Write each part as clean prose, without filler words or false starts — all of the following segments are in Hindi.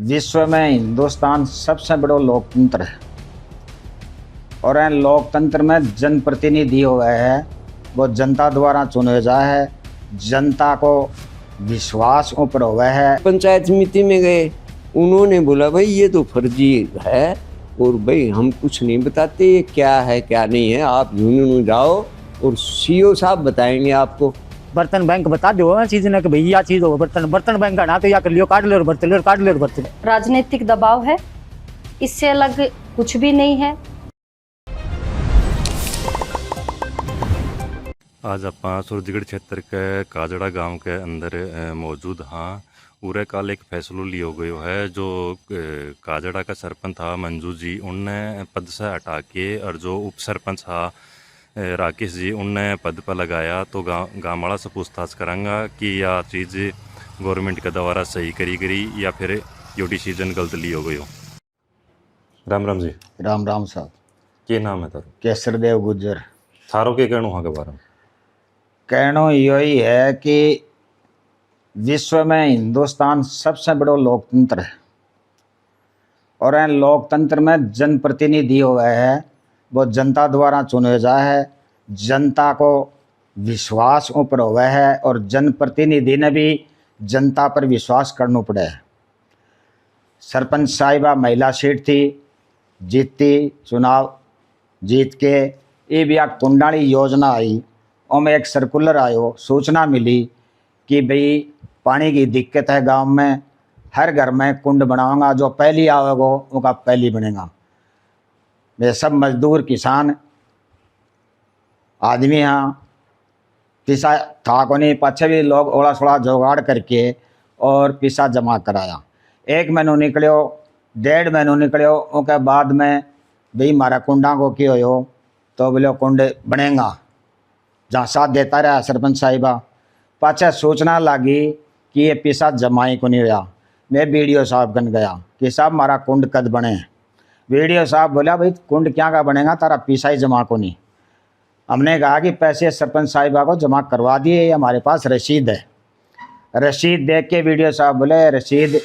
विश्व में हिंदुस्तान सबसे बड़ा लोकतंत्र है और इन लोकतंत्र में जनप्रतिनिधि हुआ है वो जनता द्वारा चुने जाए है। जनता को विश्वास ऊपर हुआ है। पंचायत समिति में गए, उन्होंने बोला भाई ये तो फर्जी है और भाई हम कुछ नहीं बताते ये क्या है क्या नहीं है, आप यूनियन जाओ और सीओ साहब बताएंगे आपको। बर्तन बैंक बता दो चीज ना कि भाई या चीज हो, बर्तन बैंक का ना तो या कर लियो, काट लो बर्तन, काट लो बर्तन। राजनीतिक दबाव है, इससे अलग कुछ भी नहीं है। आज आप सूरजगढ़ क्षेत्र के काजड़ा गांव के अंदर मौजूद हाँ। पूरे काल एक फैसलो लियो गयो है जो काजड़ा का सरपंच था मंजू जी, उनने पद से हटा के और जो उप सरपंच था राकेश जी उनने पद पर लगाया। तो गाँव वाला से पूछताछ करांगा कि यह चीज़ गवर्नमेंट के द्वारा सही करी गई या फिर यो डिसीजन गलत लियो गयो। राम राम जी। राम राम साहब। के नाम है तारो? केसर देव गुज्जर। थारो के कहनो के बारे में? कहना यही है कि विश्व में हिंदुस्तान सबसे बड़ा लोकतंत्र है और इन लोकतंत्र में जनप्रतिनिधि हुआ है वो जनता द्वारा चुने जाए है। जनता को विश्वास ऊपर हुआ है और जनप्रतिनिधि ने भी जनता पर विश्वास करना पड़ा है। सरपंच साहिबा महिला सीट थी, जीतती चुनाव जीत के ये भी एक कुंडाली योजना आई और में एक सर्कुलर आयो, सूचना मिली कि भाई पानी की दिक्कत है गांव में, हर घर में कुंड बनाऊंगा, जो पहली आवेगा उनका पहली बनेगा। वे सब मजदूर किसान आदमी हैं, पिसा था को नहीं, पीछे भी लोग ओड़ा सोड़ा जुगाड़ करके और पिसा जमा कराया। 1 महीनों निकलो, 1.5 महीनों निकलो, उसके बाद में भाई मारा कुंडा को क्यों हो तो बोले कुंड बनेगा। जहाँ साथ देता रहा सरपंच साहिबा, पाछा सूचना लगी कि ये पिसा जमाई को नहीं रहा। मैं बीडीओ साहब कन गया कि साहब मारा कुंड कद बने। बीडीओ साहब बोला भाई कुंड क्या का बनेगा, तारा पिसा ही जमा को नहीं। हमने कहा कि पैसे सरपंच साहिबा को जमा करवा दिए, हमारे पास रसीद है। रसीद देख के बीडीओ साहब बोले रसीद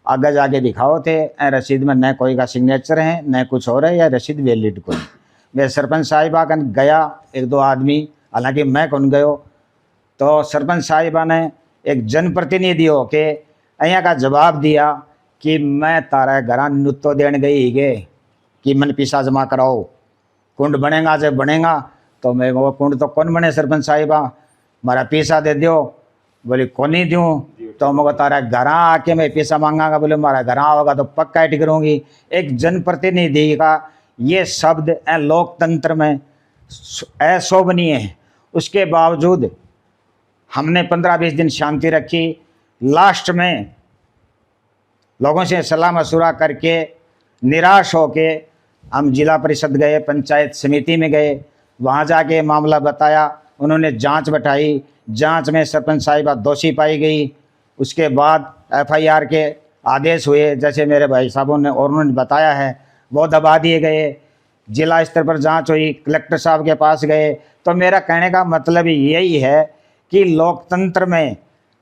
आगे जाके दिखाओ थे, रसीद में न कोई का सिग्नेचर है न कुछ हो रहा है, या रसीद वैलिड कोई। मैं सरपंच साहिबा कन गया, 1-2 आदमी, हालांकि मैं कौन गयो, तो सरपंच साहिबा ने एक जनप्रतिनिधि हो के अहियाँ का जवाब दिया कि मैं तारा घर नुत्तो देन गई गे कि मन पिसा जमा कराओ, कुंड बनेगा जब बनेगा। तो मैं वो कुंड तो कौन बने सरपंच साहिबा, मारा पैसा दे दो। बोले कौन नहीं दूँ, तो मैं तारा घर आके मैं पैसा मांगागा। बोले मारा घर होगा तो पक्का ऐट करूँगी। एक जनप्रतिनिधि का ये शब्द लोकतंत्र में अशोभनीय है। उसके बावजूद हमने 15-20 दिन शांति रखी। लास्ट में लोगों से सलाह मशुरा करके निराश होके हम जिला परिषद गए, पंचायत समिति में गए, वहाँ जाके मामला बताया। उन्होंने जांच बैठाई, जांच में सरपंच साहिबा दोषी पाई गई। उसके बाद FIR के आदेश हुए, जैसे मेरे भाई साहबों ने और उन्होंने बताया है, वो दबा दिए गए। जिला स्तर पर जांच हुई, कलेक्टर साहब के पास गए। तो मेरा कहने का मतलब यही है कि लोकतंत्र में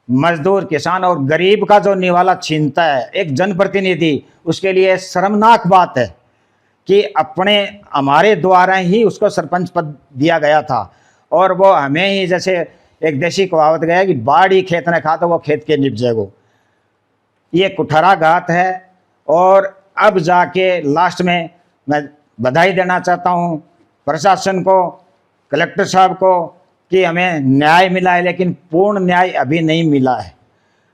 मजदूर किसान और गरीब का जो निवाला छीनता है एक जनप्रतिनिधि, उसके लिए शर्मनाक बात है कि हमारे द्वारा ही उसको सरपंच पद दिया गया था और वो हमें ही, जैसे एक देशी कहावत गया कि बाड़ी खेत ने खा तो वो खेत के निपजेगो। ये कुठाराघात है। और अब जाके लास्ट में मैं बधाई देना चाहता हूँ प्रशासन को, कलेक्टर साहब को कि हमें न्याय मिला है, लेकिन पूर्ण न्याय अभी नहीं मिला है।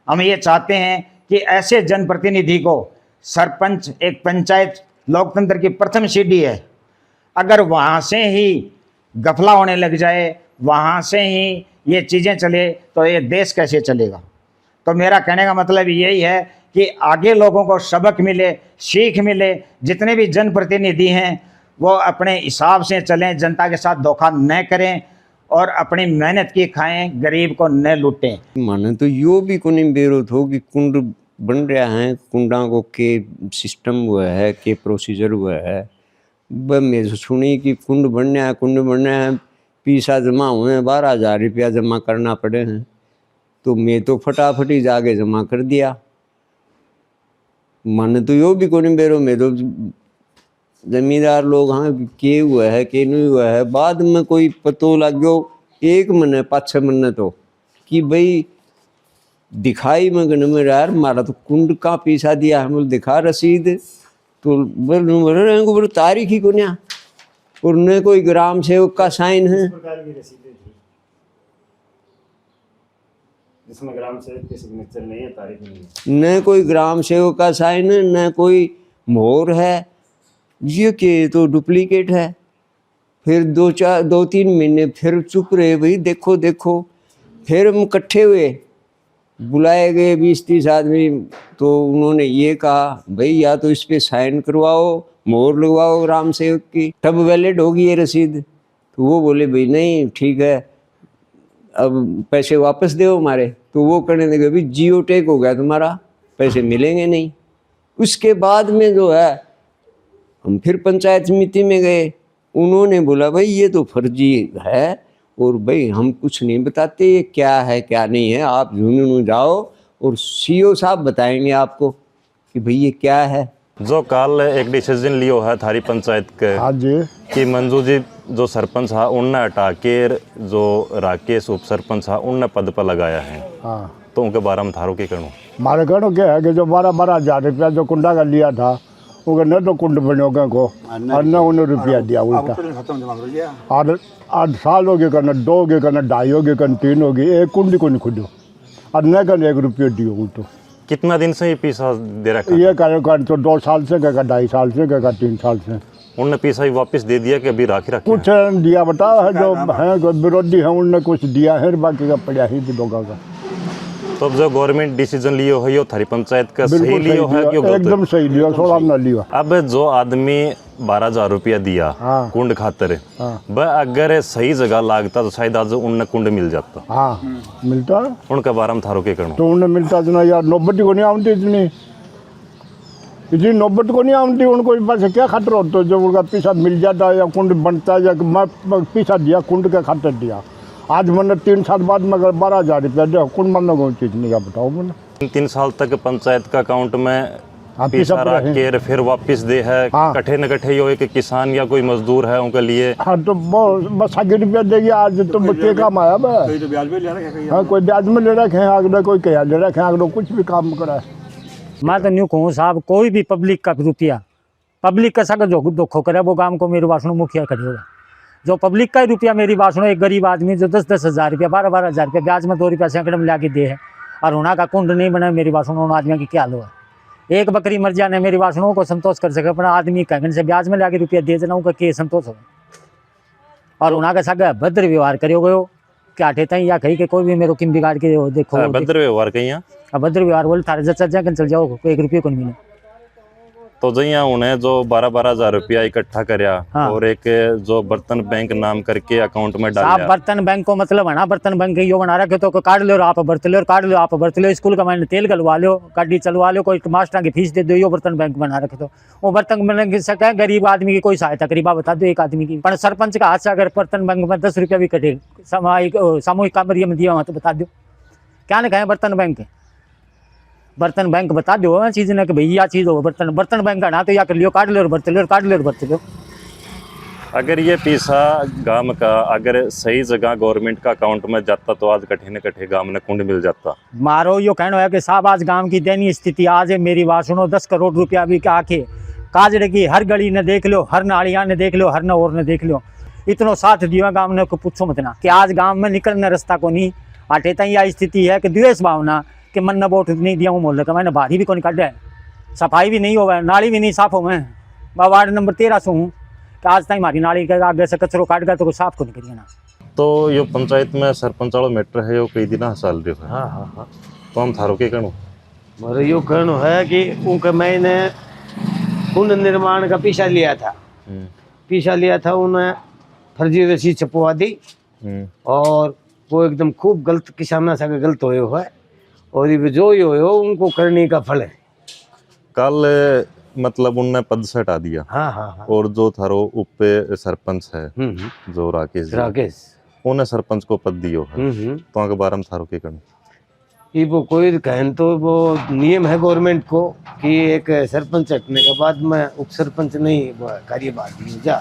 हम ये चाहते हैं कि ऐसे जनप्रतिनिधि को, सरपंच एक पंचायत लोकतंत्र की प्रथम सीढ़ी है, अगर वहाँ से ही गफला होने लग जाए, वहाँ से ही ये चीज़ें चले तो ये देश कैसे चलेगा। तो मेरा कहने का मतलब यही है कि आगे लोगों को सबक मिले, सीख मिले। जितने भी जनप्रतिनिधि हैं वो अपने हिसाब से चलें, जनता के साथ धोखा न करें और अपनी मेहनत की खाएं, गरीब को न लूटें। माने तो यो भी को नहीं बेरोध हो कि कुंड बन रहा है, कुंडा को के सिस्टम हुआ है, के प्रोसीजर हुआ है। मैं सुनी कि कुंड बनना है, कुंड बनना है, पैसा जमा हुए हैं, 12,000 रुपया जमा करना पड़े हैं। तो मैं तो फटाफट ही जाके जमा कर दिया। मन तो यो भी कोनी बेरो में तो जमींदार लोग हाँ के हुआ है के नहीं हुआ है। बाद में कोई पतो लग गयो 1 महीने 5-6 महीने तो कि भाई दिखाई में गन में यार मारा तो कुंड का पैसा दिया हम दिखा रसीद तो बोल तारीख ही को ना और न कोई ग्राम सेवक का साइन है जिसमें ग्राम सेवक की सिग्नेचर नहीं है, तारीख नहीं है, न कोई ग्राम सेवक का साइन है न कोई मोहर है। ये के तो डुप्लीकेट है। फिर 2-3 महीने फिर चुप रहे भाई देखो देखो। फिर हम इकट्ठे हुए बुलाए गए 20-30 आदमी तो उन्होंने ये कहा भाई या तो इस पे साइन करवाओ मोहर लगवाओ ग्राम सेवक की तब वैलिड होगी ये रसीद। तो वो बोले भाई नहीं ठीक है अब पैसे वापस दो हमारे। तो वो करने लगे भाई जियो टैग हो गया तुम्हारा पैसे मिलेंगे नहीं। उसके बाद में जो है हम फिर पंचायत समिति में गए उन्होंने बोला भाई ये तो फर्जी है और भाई हम कुछ नहीं बताते ये क्या है क्या नहीं है आप झुंझुनू जाओ और सीओ साहब बताएंगे आपको कि भाई ये क्या है। जो कल एक डिसीजन लियो है थारी पंचायत के हाँ जी कि मंजू जी जो सरपंच है उनने हटा के जो राकेश उप सरपंच है उनने पद पर लगाया है हाँ तो उनके बारे में थारो के कहूँ मारे कहना क्या है कि जो 12-12 हज़ार रुपया जो कुंडा का लिया था वो न तो कुंड बनोगे को और न उन्हें रुपया दिया उल्टा। और 8 साल हो गए करना 2 हो गए करना 2.5 हो गए करना 3 हो गई एक कुंडी को नहीं खुदो और न करना 1 रुपया दियो उल्टो। कितना दिन से ये पैसा दे रखा ये कर तो 2 साल से कहेगा 2.5 साल से कहेगा 3 साल से उनने पैसा ही वापस दे दिया कि अभी राखी रखा कुछ दिया बताओ है जो है विरोधी है उनने कुछ दिया है बाकी का पड़ा ही लोगों का। तो अब जो गवर्नमेंट डिसीजन लियो है यो थारी पंचायत का सही बिल्कुल लियो है कि गलत? एकदम सही लिया 16 ना लिया। अब जो आदमी 12,000 रुपया दिया हाँ। कुंड खातर हाँ। वह अगर सही जगह लागता तो शायद आज उनने कुंड मिल जाता। हाँ मिलता उनके बारे में थारो के कहूँ तो उन्हें मिलता तो ना यार नौबत को नहीं आती इतनी नौबत को नहीं आती उनको पास क्या खतरा होता है। जब उनका पैसा मिल जाता है या कुंड बनता है या मैं पैसा दिया कुंड का खातर दिया आज मैंने 3 साल बाद में अगर 12,000 रुपया दिया कुंड बनने को चीज़ नहीं बताओ मैंने 3 साल तक पंचायत का अकाउंट में हाँ, पैसा पैसा रख के फिर वापस दे है। हाँ। कट्ठे न कट्ठे यो एक किसान या कोई मजदूर है उनके लिए हाँ तो बस 1 रुपया देगी आज तो बच्चे काम आया भाई तो ब्याज में ले रखे हाँ कोई ब्याज में ले रखे हैं अगले कोई क्या ले रखे हैं अगले कुछ भी काम करा है। मैं तो न्यू कहूँ साहब कोई भी पब्लिक का रुपया पब्लिक का सगर जो दुखो करे वो काम को मेरे वासनों मुखिया खड़े होगा। जो पब्लिक का रुपया मेरी वासनों एक गरीब आदमी जो 10-10 हज़ार रुपया 12-12 हज़ार रुपया ब्याज में 2 रुपया सैकड़े में ला दे है और होना का कुंड नहीं बना मेरी वासनों उन आदमियों की क्या लो है। एक बकरी मर जाने मेरी वासनों को संतोष कर सके अपना आदमी कहने से ब्याज में ला रुपया दे देना उनका के संतोष हो और उना का सगा भद्र व्यवहार करो गयो क्या ठेता या कहीं के कोई भी मेरे किम बिगाड़ के देखो भद्र व्यवहार कहीं अब भद्र व्यवहार बोले थारे जचा जाकर चल जाओ 1 रुपये को नहीं मिले तो जैया उन्हें जो 12-12 हज़ार रुपया इकट्ठा करया हाँ। और एक जो बर्तन बैंक नाम करके अकाउंट में आप डाला बर्तन बैंक को मतलब है ना बर्तन बैंक यो बना रखे तो काट लो आप बर्त लो काट लो आप बर्त लो स्कूल का मैंने तेल गलवा लो गाड़ी चलवा लो कोई मास्टर की फीस दे दो यो बर्तन बैंक बना रखे तो वो बर्तन बैंक सके गरीब आदमी की कोई सहायता करीबा बता दो एक आदमी की पर सरपंच का हाथ से अगर बर्तन बैंक में 10 रुपया भी कटे सामूहिक कार्य में दिया हुआ तो बता दो क्या ना कहें बर्तन बैंक बता दो चीज़ ना कि भैया चीज़ हो बर्तन बैंक का ना तो या कर लियो काट लो बर्त लो काट लो बर्त लो। अगर ये पैसा गांव का अगर सही जगह गवर्नमेंट का अकाउंट में जाता तो आज कठे न कठे गांव ने कुंड मिल जाता। मारो यो कहना है कि साहब आज गांव की दयनीय स्थिति आज है मेरी बात सुनो 10 करोड़ रुपया भी आके काजड़े की हर गली ने देख लो हर नालियाँ ने देख लो हर न और ने देख लो इतनो साथ दिया गाँव ने को पूछो मत ना कि आज गाँव में निकलने रास्ता को नहीं आटे तक यह स्थिति है कि द्वेष भावना कि मन ने वोट नहीं दिया हूँ मोहल्ले का मैंने बाहरी भी को नहीं काटा है सफाई भी नहीं हुआ नाली भी नहीं साफ हो मैं वार्ड नंबर 13 से हूँ कि आज तक हमारी नाली के आगे से कचरो काट गया तो कोई साफ को नहीं करिए ना। तो यो पंचायत में सरपंच वालों मैटर है यो कई दिन साल रहे है। हाँ हाँ हाँ तो हम थारो के कहूँ मेरे यो कहना है कि उनका मैंने कुंड निर्माण का पैसा लिया था उन्हें फर्जी रसीद छपवा दी और वो एकदम खूब गलत किसाना सा गलत होए हुआ है और ये जो ही हो उनको करने का फल है। कल मतलब उनने पद से हटा दिया। हाँ हाँ हाँ और जो थारो उप सरपंच है जो राकेश जी, राकेश उन्हें सरपंच को पद दियो है तो आगे बारे में थारो के कहूँ ये वो कोई कहन तो वो नियम है गवर्नमेंट को कि एक सरपंच हटने के बाद में उप सरपंच नहीं वो कार्यभार जा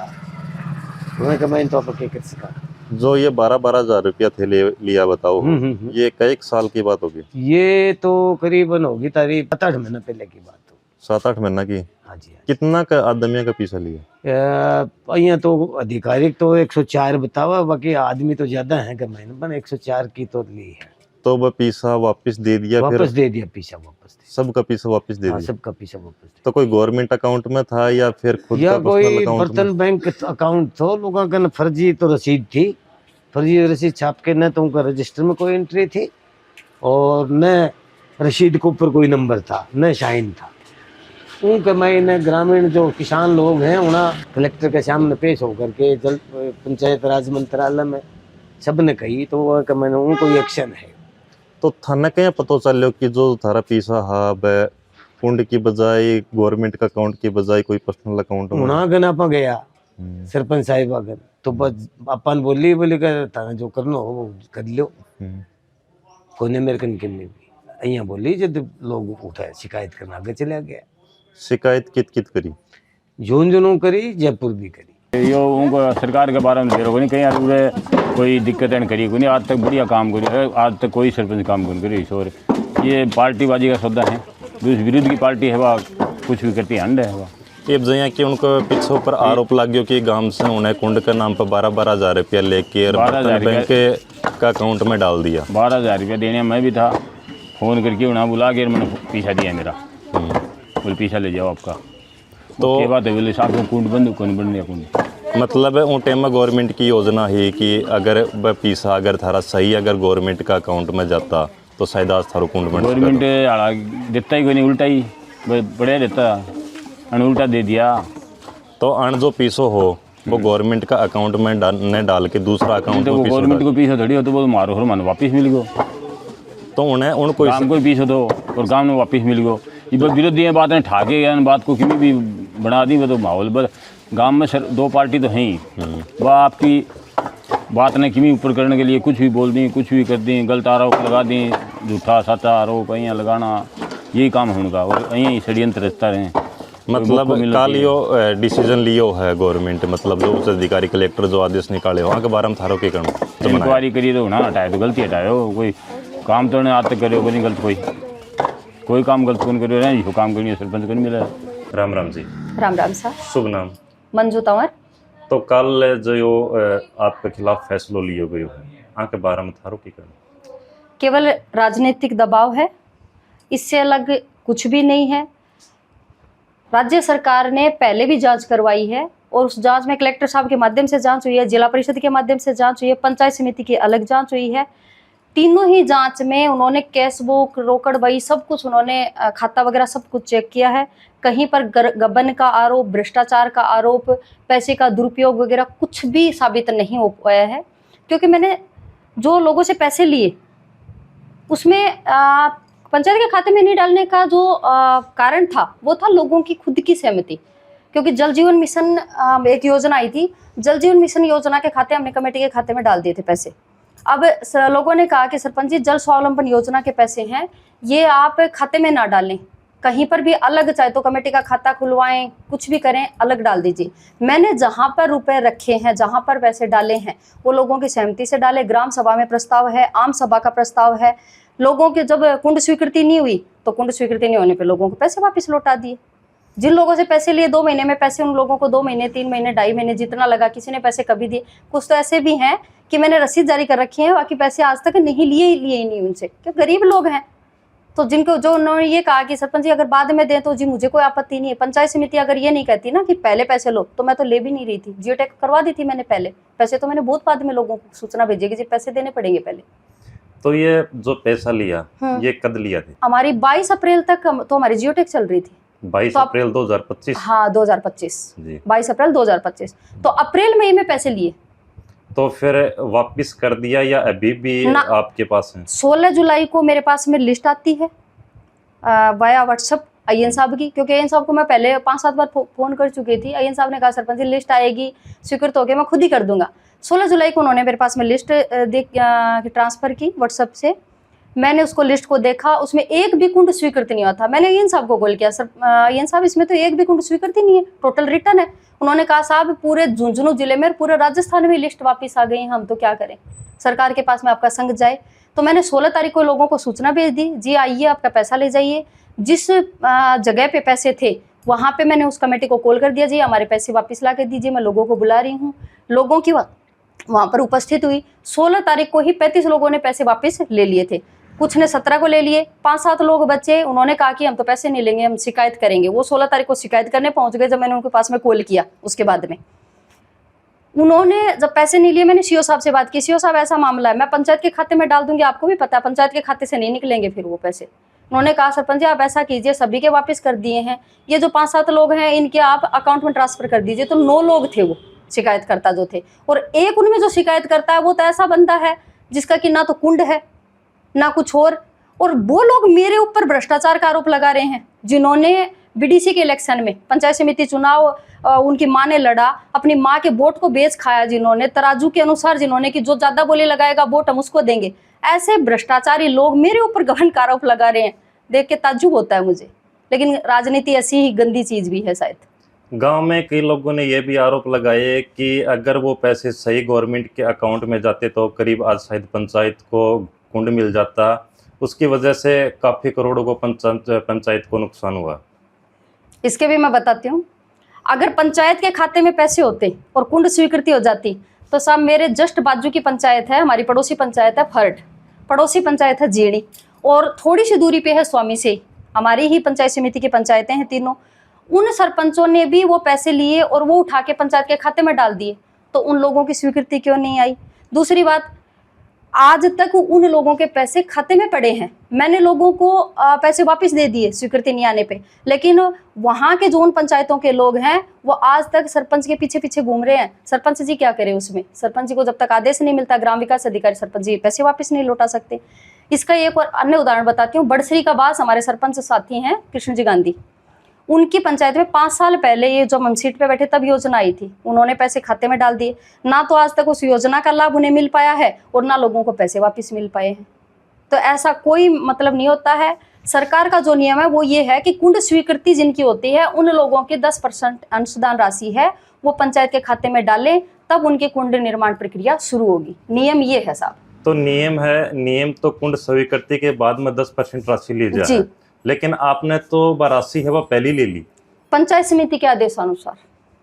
उन्होंने कहा मैं तो आप क्या कर सका। जो ये 12-12 हज़ार रुपया थे लिया बताओ, ये कई साल की बात होगी? ये तो करीबन होगी तारीख 7-8 महीना पहले की बात हो। 7-8 महीना की? हाँ जी। कितना का आदमिया का पैसा लिया? यहाँ तो आधिकारिक तो 104 बतावा, बाकी आदमी तो ज्यादा है कि महीने पर 104 की तो ली है। तो वह पैसा वापस दे दिया? वापस फिर दे दिया पैसा, वापस दे सबका पैसा वापस दे हाँ, दिया? सबका पैसा वापस दे। तो कोई गवर्नमेंट अकाउंट में था या फिर खुद या का कोई पर्सनल अकाउंट बर्तन में? बैंक अकाउंट था लोगों का, फर्जी तो रसीद थी, फर्जी रसीद छाप के न तो उनका रजिस्टर में कोई एंट्री थी और न रसीद के ऊपर कोई नंबर था, न शाइन था। उनके मैंने ग्रामीण जो किसान लोग हैं उन्हें कलेक्टर के सामने पेश होकर के जल पंचायत राज मंत्रालय में सब ने कही, तो वो कि मैंने उनको एक्शन है। तो थाना क्या पता चलो कि जो थारा पैसा हा वह कुंड की बजाय गवर्नमेंट का अकाउंट की बजाय कोई पर्सनल अकाउंट में? उन्हें आप गया सरपंच साहिब अगर तो बस अपन बोली कर थाना जो करना हो वो कर लो, कोने मेरे कन भी अहियाँ बोली जब लोग उठाए शिकायत करना आगे चला गया। शिकायत कित कित करी? जोन करी, जयपुर भी करी। यो उनको सरकार के बारे में देखो नहीं कहीं यार पूरे कोई दिक्कतें करी कोई नहीं, आज तक बढ़िया काम करी, आज तक कोई सरपंच काम कौन करी। और ये पार्टीबाजी का सौदा है, विरुद्ध की पार्टी है वह कुछ भी करती है अंडे है वह। ये जया कि उनको पीछे ऊपर आरोप लाग्यो कि गांव से उन्हें कुंड के नाम पर 12-12 हज़ार रुपया लेके बैंक का अकाउंट में डाल दिया। 12 हज़ार रुपया देने मैं भी था, फ़ोन करके उन्हें बुला के मैंने पीछा दिया मेरा, बोले पीछा ले जाओ आपका। तो ये बात है, बोले साहब को कुंड बंद कौन बन दिया कुंड। मतलब है उन टाइम में गवर्नमेंट की योजना है कि अगर वह पैसा अगर थारा सही अगर गवर्नमेंट का अकाउंट में जाता तो शायद आज थारो कुंड में गवर्नमेंट आड़ा देता ही कोई नहीं, उल्टा ही बढ़िया देता और उल्टा दे दिया। तो अन जो पैसो हो वो गवर्नमेंट का अकाउंट में डाल के दूसरा अकाउंट तो में गवर्नमेंट को पैसा थोड़ी हो तो वो मारो और मन वापिस मिल गो, तो उन्हें उनको गाँव को पैसा दो और गाँव में वापिस मिल गो। ये विरोधी बात ने ठाके गया बात को किसी भी बना दी, वो तो माहौल बस गांव में दो पार्टी तो हैं ही, वह आपकी बात ने किमी ऊपर करने के लिए कुछ भी बोल दी, कुछ भी कर दी, गलत आरोप लगा दी, झूठा सच्चा आरोप यहाँ लगाना, यही काम है उनका और यही षड्यंत्र रचता रहे। मतलब कल यो डिसीजन लियो है गवर्नमेंट, मतलब जो उच्च अधिकारी कलेक्टर जो आदेश निकाले हो के बारे में थारो के करना इंक्वायरी करिए तो ना हटाए तो गलती हटाओ, कोई काम तो नहीं आज तक करे नहीं गलत, कोई काम गलत कौन करो रहे जो काम करनी सरपंच को नहीं मिला। राम राम जी। राम राम साहब। शुभ नाम? मंजू तंवर। तो कल जो आपके खिलाफ फैसलो लियो गयो है आके बारे में थारो की करना? केवल राजनीतिक दबाव है, इससे अलग कुछ भी नहीं है। राज्य सरकार ने पहले भी जांच करवाई है और उस जांच में कलेक्टर साहब के माध्यम से जांच हुई है, जिला परिषद के माध्यम से जांच हुई है, पंचायत समिति की अलग जांच हुई है। तीनों ही जांच में उन्होंने कैश बुक, रोकड़ बही सब कुछ, उन्होंने खाता वगैरह सब कुछ चेक किया है। कहीं पर गबन का आरोप, भ्रष्टाचार का आरोप, पैसे का दुरुपयोग वगैरह कुछ भी साबित नहीं हो पाया है, क्योंकि मैंने जो लोगों से पैसे लिए उसमें पंचायत के खाते में नहीं डालने का जो कारण था वो था लोगों की खुद की सहमति। क्योंकि जल जीवन मिशन एक योजना आई थी, जल जीवन मिशन योजना के खाते हमने कमेटी के खाते में डाल दिए थे पैसे। अब लोगों ने कहा कि सरपंच जी जल स्वावलंबन योजना के पैसे हैं, ये आप खाते में ना डालें, कहीं पर भी अलग, चाहे तो कमेटी का खाता खुलवाएं, कुछ भी करें, अलग डाल दीजिए। मैंने जहां पर रुपए रखे हैं, जहां पर पैसे डाले हैं, वो लोगों की सहमति से डाले। ग्राम सभा में प्रस्ताव है, आम सभा का प्रस्ताव है। लोगों के जब कुंड स्वीकृति नहीं हुई तो कुंड स्वीकृति नहीं होने पर लोगों को पैसे वापस लौटा दिए। जिन लोगों से पैसे लिए 2 महीने में पैसे उन लोगों को 2 महीने, 3 महीने, 2.5 महीने जितना लगा, किसी ने पैसे कभी दिए। कुछ तो ऐसे भी हैं कि मैंने रसीद जारी कर रखी है, बाकी पैसे आज तक नहीं लिए ही नहीं उनसे, क्योंकि गरीब लोग हैं। तो जिनको जो उन्होंने ये कहा कि सरपंच जी अगर बाद में दें तो जी मुझे कोई आपत्ति नहीं है। पंचायत समिति अगर ये नहीं कहती ना कि पहले पैसे लो, तो मैं तो ले भी नहीं रही थी। जियो टैग करवा दी थी मैंने पहले, पैसे तो मैंने बहुत बाद में लोगों को सूचना भेजी कि जी पैसे देने पड़ेंगे पहले। तो ये जो पैसा लिया ये कब लिया थे? हमारी 22 अप्रैल तक तो हमारी जियो टैग चल रही थी। 22 अप्रैल 2025? हाँ 2025 जी। 22 अप्रैल 2025। तो अप्रैल मई में पैसे लिए तो फिर वापस कर दिया या अभी भी आपके पास है? 16 जुलाई को मेरे पास में लिस्ट आती है वाया व्हाट्सएप अय्यन साहब की, क्योंकि अय्यन साहब को मैं पहले 5-7 बार फ़ोन कर चुकी थी। अय्यन साहब ने कहा सरपंच जी लिस्ट आएगी, स्वीकृत होकर मैं खुद ही कर दूंगा। 16 जुलाई को उन्होंने मेरे पास में लिस्ट ट्रांसफ़र की व्हाट्सएप से। मैंने उसको लिस्ट को देखा, उसमें एक भी कुंड स्वीकृत नहीं हुआ था। मैंने ईएन साहब को कॉल किया, सर ईएन साहब इसमें तो एक भी कुंड स्वीकृत ही नहीं है, टोटल रिटर्न है। उन्होंने कहा साहब पूरे झुंझुनू जिले में, पूरे राजस्थान में लिस्ट वापस आ गई, हम तो क्या करें, सरकार के पास में आपका संघ जाए। तो मैंने 16 तारीख को लोगों को सूचना भेज दी, जी आइए आपका पैसा ले जाइए। जिस जगह पे पैसे थे वहाँ पे मैंने उस कमेटी को कॉल कर दिया, जी हमारे पैसे वापस ला के दीजिए, मैं लोगों को बुला रही हूँ। लोगों की वहाँ पर उपस्थित हुई। 16 तारीख को ही 35 लोगों ने पैसे वापस ले लिए थे, कुछ ने 17 को ले लिए, 5-7 लोग बचे, उन्होंने कहा कि हम तो पैसे नहीं लेंगे, हम शिकायत करेंगे। वो 16 तारीख को शिकायत करने पहुंच गए। जब मैंने उनके पास में कॉल किया उसके बाद में, उन्होंने जब पैसे नहीं लिए, मैंने सीओ साहब से बात की, सीओ साहब ऐसा मामला है, मैं पंचायत के खाते में डाल दूंगी, आपको भी पता है पंचायत के खाते से नहीं निकलेंगे फिर वो पैसे। उन्होंने कहा सरपंच जी आप ऐसा कीजिए, सभी के वापस कर दिए हैं, ये जो 5-7 लोग हैं इनके आप अकाउंट में ट्रांसफर कर दीजिए। तो 9 लोग थे वो शिकायतकर्ता जो थे, और एक उनमें जो शिकायत करता है वो तो ऐसा बंदा है जिसका कि ना तो कुंड है ना कुछ और वो लोग मेरे ऊपर भ्रष्टाचार का आरोप लगा रहे हैं। जिन्होंने बीडीसी के इलेक्शन में, पंचायत समिति चुनाव उनकी माँ ने लड़ा, अपनी माँ के वोट को बेच खाया, जिन्होंने तराजू के अनुसार, जिन्होंने कि जो ज्यादा बोली लगाएगा वोट हम उसको देंगे, ऐसे भ्रष्टाचारी लोग मेरे ऊपर गहन का आरोप लगा रहे हैं। देख के ताज्जुब होता है मुझे, लेकिन राजनीति ऐसी ही गंदी चीज भी है। शायद गांव में कई लोगों ने यह भी आरोप लगाए कि अगर वो पैसे सही गवर्नमेंट के अकाउंट में जाते तो करीब आज शायद पंचायत को कुंड मिल जाता, उसकी वजह से काफ़ी करोड़ों को पंचायत को नुकसान हुआ। इसके भी मैं बताती हूँ, अगर पंचायत के खाते में पैसे होते और कुंड स्वीकृति हो जाती तो साहब मेरे जस्ट बाजू की पंचायत है, हमारी पड़ोसी पंचायत है फर्ट, पड़ोसी पंचायत है जीणी, और थोड़ी सी दूरी पे है स्वामी से, हमारी ही पंचायत समिति की पंचायतें हैं तीनों। उन सरपंचों ने भी वो पैसे लिए और वो उठा के पंचायत के खाते में डाल दिए, तो उन लोगों की स्वीकृति क्यों नहीं आई? दूसरी बात, आज तक उन लोगों के पैसे खाते में पड़े हैं, मैंने लोगों को पैसे वापस दे दिए स्वीकृति नहीं आने पे, लेकिन वहाँ के जो उन पंचायतों के लोग हैं वो आज तक सरपंच के पीछे पीछे घूम रहे हैं। सरपंच जी क्या करें उसमें? सरपंच जी को जब तक आदेश नहीं मिलता, ग्राम विकास अधिकारी सरपंच जी पैसे वापस नहीं लौटा सकते। इसका एक और अन्य उदाहरण बताती हूँ। बड़सरी का बास हमारे सरपंच साथी हैं कृष्ण जी गांधी, उनकी पंचायत में 5 साल पहले, ये जब हम सीट पे बैठे तब योजना आई थी, उन्होंने पैसे खाते में डाल दिए, ना तो आज तक उस योजना का लाभ उन्हें मिल पाया है और ना लोगों को पैसे वापस मिल पाए हैं। तो ऐसा कोई मतलब नहीं होता है। सरकार का जो नियम है वो ये है कि कुंड स्वीकृति जिनकी होती है उन लोगों की 10% अंशदान राशि है वो पंचायत के खाते में डालें, तब उनकी कुंड निर्माण प्रक्रिया शुरू होगी। नियम ये है साहब। तो नियम है, नियम तो कुंड स्वीकृति के बाद में 10% राशि ली जाए, लेकिन आपने तो राशि है वो पहले ले ली पंचायत समिति के आदेशानुसार।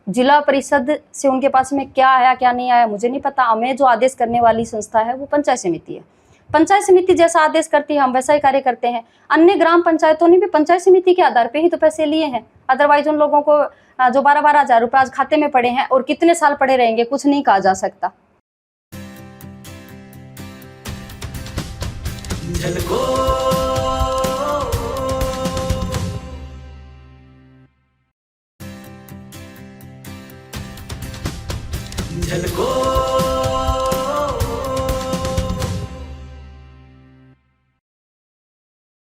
जिला परिषद से उनके पास में क्या आया क्या नहीं आया मुझे नहीं पता, हमें जो आदेश करने वाली संस्था है वो पंचायत समिति है। पंचायत समिति जैसा आदेश करती है हम वैसा ही कार्य करते हैं। अन्य ग्राम पंचायतों ने भी पंचायत समिति के आधार पे ही तो पैसे लिए हैं, अदरवाइज उन लोगों को जो 12-12 हज़ार रुपये आज खाते में पड़े हैं और कितने साल पड़े रहेंगे कुछ नहीं कहा जा सकता। झलको